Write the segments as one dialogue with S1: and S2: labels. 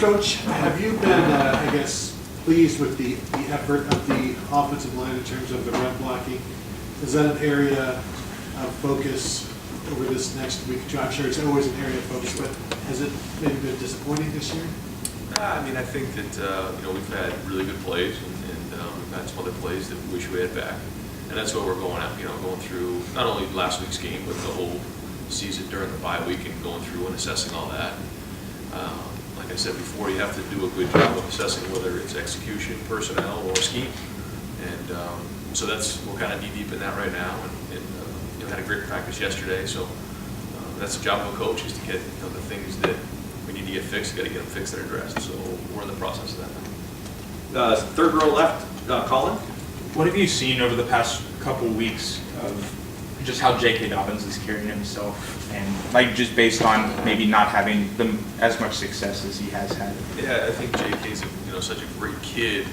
S1: Coach, have you been, I guess, pleased with the effort of the offensive line in terms of the run blocking? Is that an area of focus over this next week? I'm sure it's always an area of focus, but has it maybe been disappointing this year?
S2: I mean, I think that we've had really good plays, and we've had some other plays that we wish we had back, and that's what we're going at. Going through not only last week's game, but the whole season during the bye week, and going through and assessing all that. Like I said before, you have to do a good job of assessing whether it's execution, personnel, or scheme, and so we're kind of knee deep in that right now, and had a great practice yesterday. So that's the job of a coach, is to get the things that we need to get fixed. Got to get them fixed and addressed. So we're in the process of that now.
S3: Third row left, Colin.
S4: What have you seen over the past couple weeks of just how J.K. Dobbins is carrying himself, and just based on maybe not having as much success as he has had?
S2: Yeah, I think J.K.'s such a great kid,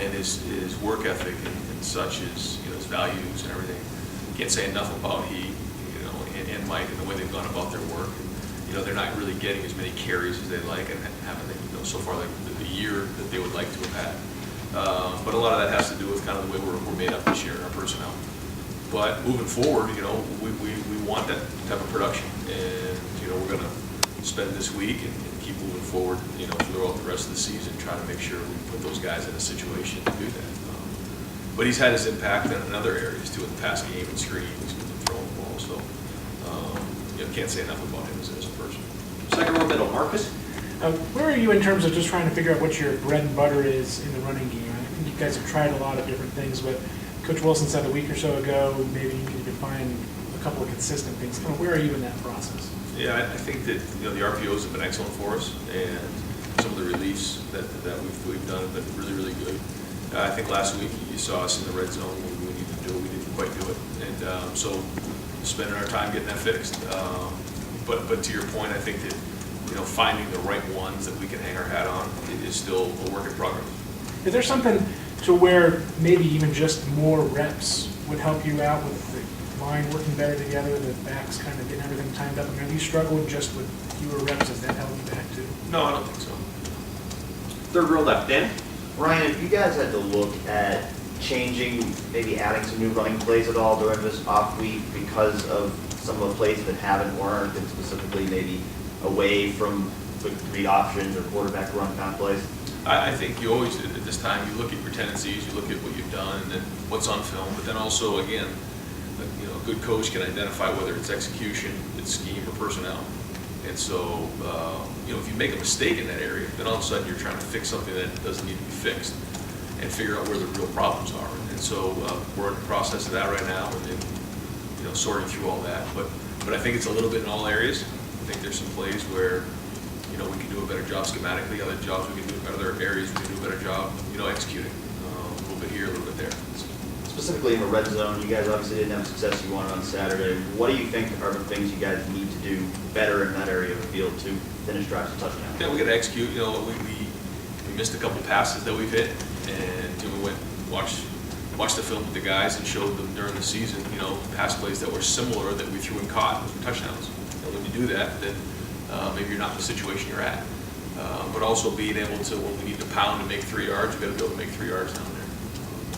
S2: and his work ethic and such is his values and everything. Can't say enough about and Mike and the way they've gone about their work. They're not really getting as many carries as they like, and haven't so far like the year that they would like to have had. But a lot of that has to do with kind of the way we're made up this year in our personnel. But moving forward, we want that type of production, and we're going to spend this week and keep moving forward, throughout the rest of the season, trying to make sure we put those guys in a situation to do that. But he's had his impact in other areas too, in the pass game and screens and throwing the ball. So can't say enough about him as a person.
S3: Second row middle, Marcus.
S5: Where are you in terms of just trying to figure out what your bread and butter is in the running game? I think you guys have tried a lot of different things, but Coach Wilson said a week or so ago maybe you needed to find a couple of consistent things. Kind of where are you in that process?
S2: Yeah, I think that the RPOs have been excellent for us, and some of the reliefs that we've done have been really, really good. I think last week you saw us in the red zone when we needed to do it. We didn't quite do it, and so spending our time getting that fixed. But to your point, I think that finding the right ones that we can hang our hat on is still a work in progress.
S5: Is there something to where maybe even just more reps would help you out with the line working better together, the backs kind of getting everything timed up? I mean, have you struggled just with fewer reps? Does that help you back too?
S2: No, I don't think so.
S3: Third row left, Dan.
S6: Ryan, if you guys had to look at changing, maybe adding some new running plays at all during this off week because of some of the plays that haven't worked, and specifically maybe away from quick read options or quarterback run kind of plays?
S2: I think you always, at this time, you look at your tendencies, you look at what you've done, and then what's on film. But then also, again, a good coach can identify whether it's execution, it's scheme, or personnel. And so, if you make a mistake in that area, then all of a sudden you're trying to fix something that doesn't need to be fixed, and figure out where the real problems are. And so we're in the process of that right now, and sorting through all that. But I think it's a little bit in all areas. I think there's some plays where we can do a better job schematically. Other jobs we can do, other areas we can do a better job, executing. A little bit here, a little bit there.
S6: Specifically in the red zone, you guys obviously didn't have the success you wanted on Saturday. What do you think are the things you guys need to do better in that area of the field to finish drives and touchdowns?
S2: Yeah, we got to execute. We missed a couple passes that we've hit, and we went watched the film with the guys and showed them during the season, pass plays that were similar that we threw and caught for touchdowns. And when you do that, then maybe you're not in the situation you're at. But also being able to, when we need to pound and make 3 yards, we've got to be able to make 3 yards down there.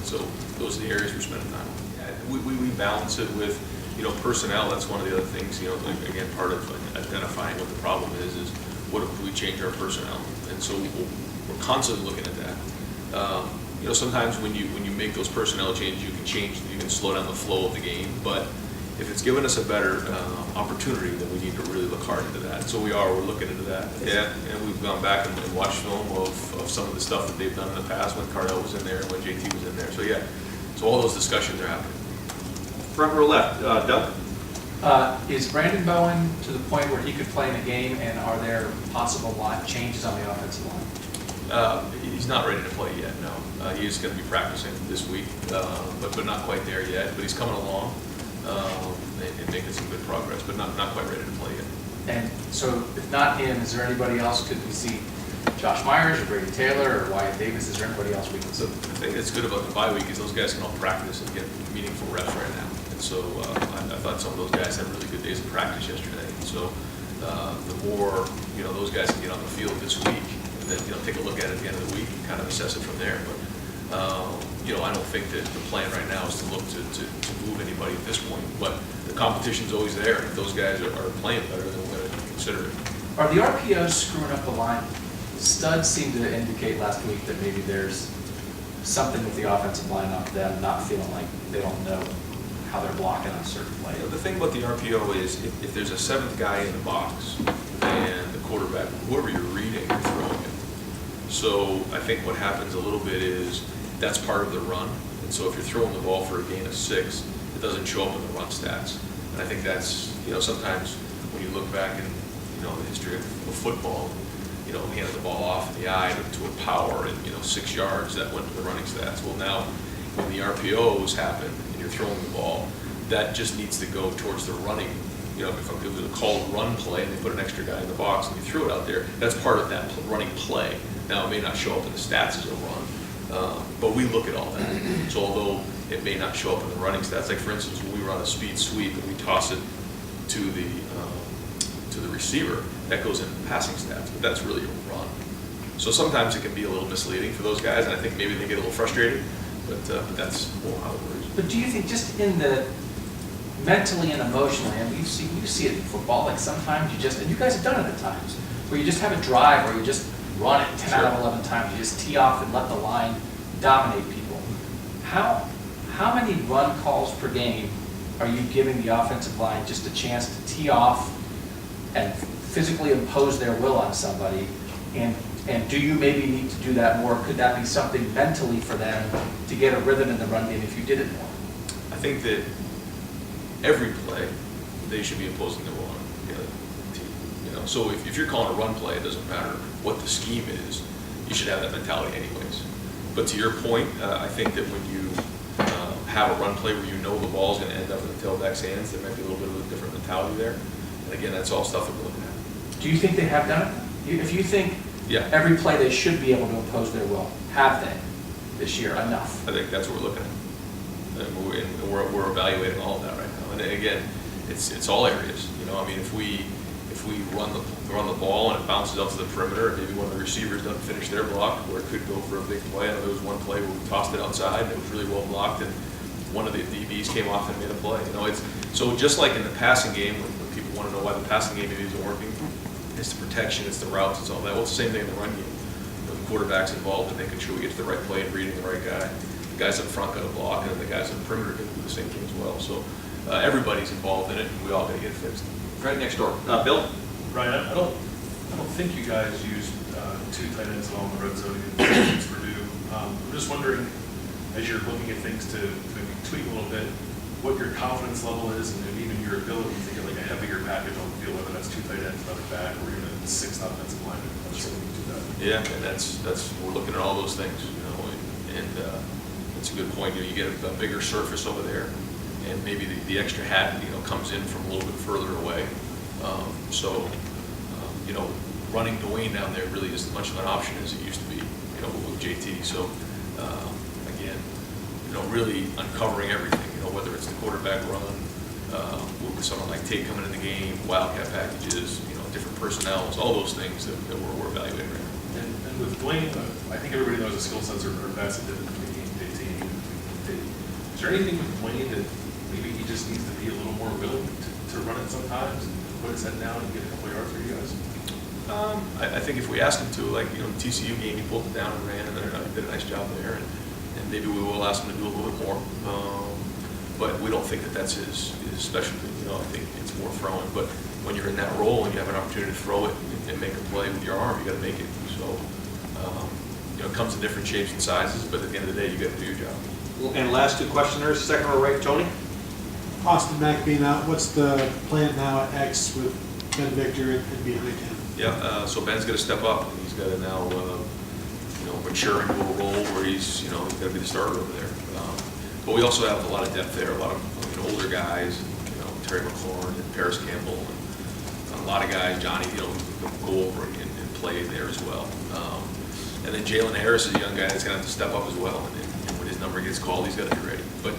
S2: So those are the areas we're spending time on. We balance it with, personnel. That's one of the other things, again, part of identifying what the problem is what if we change our personnel? And so we're constantly looking at that. Sometimes when you make those personnel changes, you can slow down the flow of the game. But if it's given us a better opportunity, then we need to really look hard into that. So we're looking into that. Yeah, and we've gone back and watched film of some of the stuff that they've done in the past when Cardell was in there and when JT was in there. So yeah, so all those discussions are happening.
S3: Front row left, Doug.
S7: Is Brandon Bowen to the point where he could play in a game, and are there possible changes on the offensive line?
S2: He's not ready to play yet, no. He is going to be practicing this week, but not quite there yet. But he's coming along and making some good progress, but not quite ready to play yet.
S7: And so if not him, is there anybody else? Could we see Josh Myers or Brady Taylor or Wyatt Davis? Is there anybody else we can see?
S2: So the thing that's good about the bye week is those guys can all practice and get meaningful reps right now. And so I thought some of those guys had really good days of practice yesterday. And so the more those guys can get on the field this week, and then, take a look at it at the end of the week and kind of assess it from there. But, I don't think that the plan right now is to look to move anybody at this point, but the competition's always there. If those guys are playing better, then we're going to consider it.
S7: Are the RPOs screwing up the line? Studs seemed to indicate last week that maybe there's something with the offensive line on them not feeling like they don't know how they're blocking on certain plays.
S2: The thing about the RPO is if there's a seventh guy in the box and the quarterback, whoever you're reading, you're throwing it. So I think what happens a little bit is that's part of the run. And so if you're throwing the ball for a gain of 6, it doesn't show up in the run stats. And I think that's, sometimes when you look back in, the history of football, handed the ball off in the eye to a power and, 6 yards, that went to the running stats. Well, now when the RPOs happen and you're throwing the ball, that just needs to go towards the running. If it was a called run play and they put an extra guy in the box and you threw it out there, that's part of that running play. Now, it may not show up in the stats as a run, but we look at all that. So although it may not show up in the running stats, like for instance, when we run a speed sweep and we toss it to the receiver, that goes into the passing stats, but that's really a run. So sometimes it can be a little misleading for those guys, and I think maybe they get a little frustrated, but that's more how it works.
S7: But do you think just in the mentally and emotionally, and you see it in football, like sometimes you just, and you guys have done it at times, where you just have a drive where you just run it 10 out of 11 times, you just tee off and let the line dominate people. How many run calls per game are you giving the offensive line just a chance to tee off and physically impose their will on somebody? And do you maybe need to do that more? Could that be something mentally for them to get a rhythm in the run game if you did it more?
S2: I think that every play, they should be imposing their will on the other team. So if you're calling a run play, it doesn't matter what the scheme is. You should have that mentality anyways. But to your point, I think that when you have a run play where the ball's going to end up in the tailback's hands, there might be a little bit of a different mentality there. And again, that's all stuff that we're looking at.
S7: Do you think they have done it? If you think every play they should be able to impose their will, have they this year enough?
S2: I think that's what we're looking at. And we're evaluating all of that right now. And again, it's all areas. If we run the ball and it bounces out to the perimeter, and maybe one of the receivers doesn't finish their block, or it could go for a big play. I know there was one play where we tossed it outside and it was really well blocked, and one of the DBs came off and made a play. So just like in the passing game, when people want to know why the passing game maybe isn't working, it's the protection, it's the routes, it's all that. Well, it's the same thing in the run game. The quarterback's involved in making sure we get to the right play and reading the right guy. The guys up front got to block, and then the guys on the perimeter can do the same thing as well. So everybody's involved in it, and we all got to get it fixed.
S3: Right next door. Bill?
S8: Ryan, I don't think you guys used 2 tight ends at all in the red zone against Purdue. I'm just wondering, as you're looking at things to maybe tweak a little bit, what your confidence level is, and even your ability to get like a heavier package on the field, whether that's 2 tight ends, another back, or even a 6th offensive lineman. I'm just looking to do that.
S2: Yeah, and that's we're looking at all those things, and it's a good point. You get a bigger surface over there, and maybe the extra hat, comes in from a little bit further away. Running Dwayne down there really isn't much of an option as it used to be, with JT. So again, really uncovering everything, whether it's the quarterback run, with someone like Tate coming in the game, wildcat packages, different personnels, all those things that we're evaluating right now.
S8: And with Dwayne, I think everybody knows the skill sets are vastly different between JT and Tate. Is there anything with Dwayne that maybe he just needs to be a little more willing to run it sometimes and put his head down and get a couple yards for you guys?
S2: I think if we ask him to, like, the TCU game, he pulled it down and ran, and did a nice job there, and maybe we will ask him to do a little bit more. But we don't think that that's his specialty. I think it's more throwing. But when you're in that role and you have an opportunity to throw it and make a play with your arm, you got to make it. So, it comes in different shapes and sizes, but at the end of the day, you got to do your job.
S3: And last 2 questioners, second row right, Tony?
S1: Austin Mack being out, what's the plan now at X with Ben Victor and behind him?
S2: Yeah, so Ben's got to step up. He's got to now, mature into a role where he's got to be the starter over there. But we also have a lot of depth there, a lot of older guys, Terry McLaurin and Paris Campbell, and a lot of guys, Johnny, go over and play there as well. And then Jalen Harris is a young guy that's going to have to step up as well. And when his number gets called, he's got to be ready. But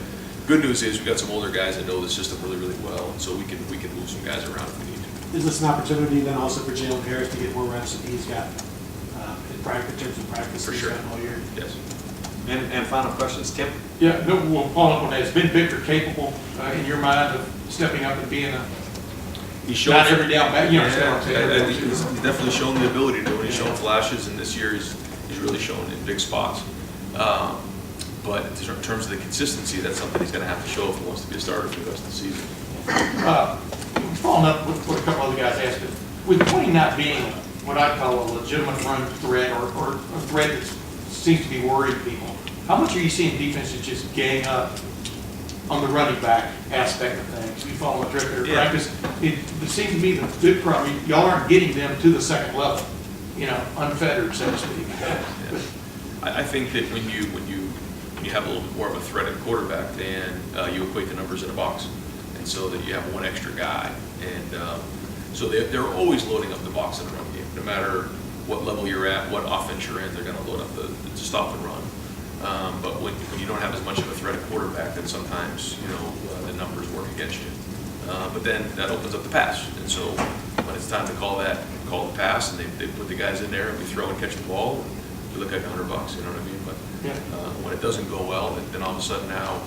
S2: good news is we've got some older guys that know the system really, really well, and so we can move some guys around if we need to.
S1: Is this an opportunity then also for Jalen Harris to get more reps if he's got
S5: in practice, in terms of practice.
S2: For
S5: he's
S2: sure.
S5: done all year.
S2: Yes.
S3: And final questions, Tim?
S9: Yeah, no, well, follow up on that. Is Ben Victor capable, in your mind, of stepping up and being a,
S2: He's shown
S9: not every down back, you understand what I'm
S2: I
S9: saying?
S2: think he's definitely shown the ability to do it. He's shown flashes, and this year he's really shown in big spots. But in terms of the consistency, that's something he's going to have to show if he wants to be a starter for the rest of the season.
S9: Following up with what a couple other guys asked, with Queen not being what I call a legitimate run threat or a threat that seems to be worrying people, how much are you seeing defenses just gang up on the running back aspect of things? You follow what director of
S2: Yeah.
S9: practice? It seems to be the big problem. Y'all aren't getting them to the second level, unfettered, so to speak.
S2: I think that when you have a little bit more of a threat at quarterback, then you equate the numbers in a box, and so that you have one extra guy, and so they're always loading up the box in the run game, no matter what level you're at, what offense you're in, they're going to load up the stop and run. But when you don't have as much of a threat at quarterback, then sometimes the numbers work against you. But then that opens up the pass, and so when it's time to call the pass, and they put the guys in there, and we throw and catch the ball, and we look like $100. You know what I mean? But when it doesn't go well, then all of a sudden now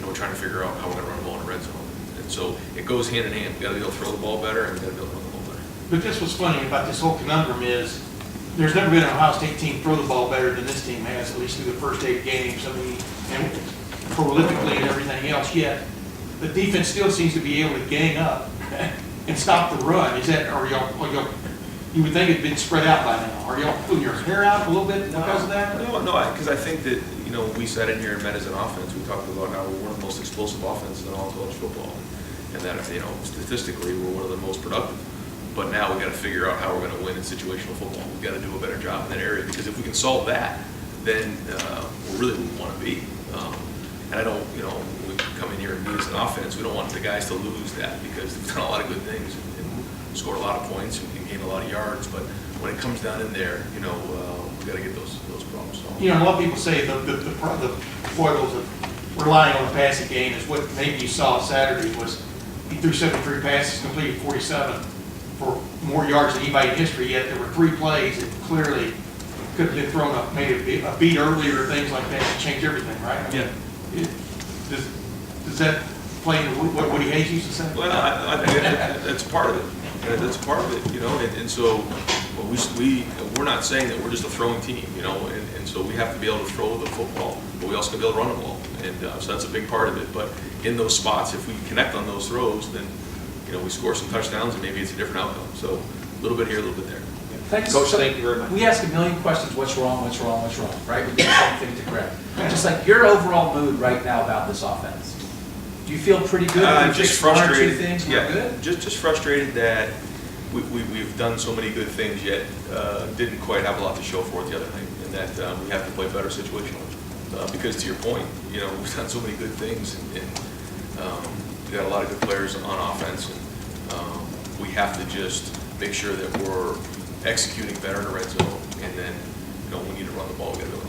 S2: we're trying to figure out how we're going to run the ball in the red zone. And so it goes hand in hand. We got to be able to throw the ball better, and we got to be able to run the ball better.
S9: But this what's funny about this whole conundrum is, there's never been an Ohio State team throw the ball better than this team has, at least through the first 8 games. I mean, and prolifically and everything else, yet the defense still seems to be able to gang up and stop the run. Is that, you would think it'd been spread out by now. Are y'all pulling your hair out a little bit because of that?
S2: No, because I think that, when we sat in here and met as an offense, we talked about how we're one of the most explosive offenses in all of college football. And that, statistically, we're one of the most productive. But now we got to figure out how we're going to win in situational football. We've got to do a better job in that area, because if we can solve that, then we're really where we want to be. And I don't, when we come in here and beat as an offense, we don't want the guys to lose that, because they've done a lot of good things and scored a lot of points and gained a lot of yards. But when it comes down in there, we got to get those problems solved.
S9: A lot of people say the foibles of relying on the passing game is what maybe you saw Saturday was he threw 73 passes, completed 47 for more yards than anybody in history, yet there were 3 plays that clearly could have been thrown up, made a beat earlier or things like that to change everything, right?
S2: Yeah.
S9: Does that play into what Woody Hayes used to say?
S2: Well, I think that's part of it. That's part of it, and so we're not saying that we're just a throwing team, and so we have to be able to throw the football, but we also got to be able to run the ball, and so that's a big part of it. But in those spots, if we connect on those throws, then we score some touchdowns, and maybe it's a different outcome. So a little bit here, a little bit there.
S7: Thanks.
S3: Coach, thank you very much.
S7: We ask a million questions, what's wrong, right? We do something to correct. Just like your overall mood right now about this offense. Do you feel pretty good? We
S2: Just
S7: fixed 1 or 2
S2: frustrated.
S7: things,
S2: Yeah,
S7: we're good?
S2: just frustrated that we've done so many good things, yet didn't quite have a lot to show for it the other night, and that we have to play better situationally. Because to your point, we've done so many good things, and we got a lot of good players on offense, and we have to just make sure that we're executing better in the red zone, and then we need to run the ball. We got to go.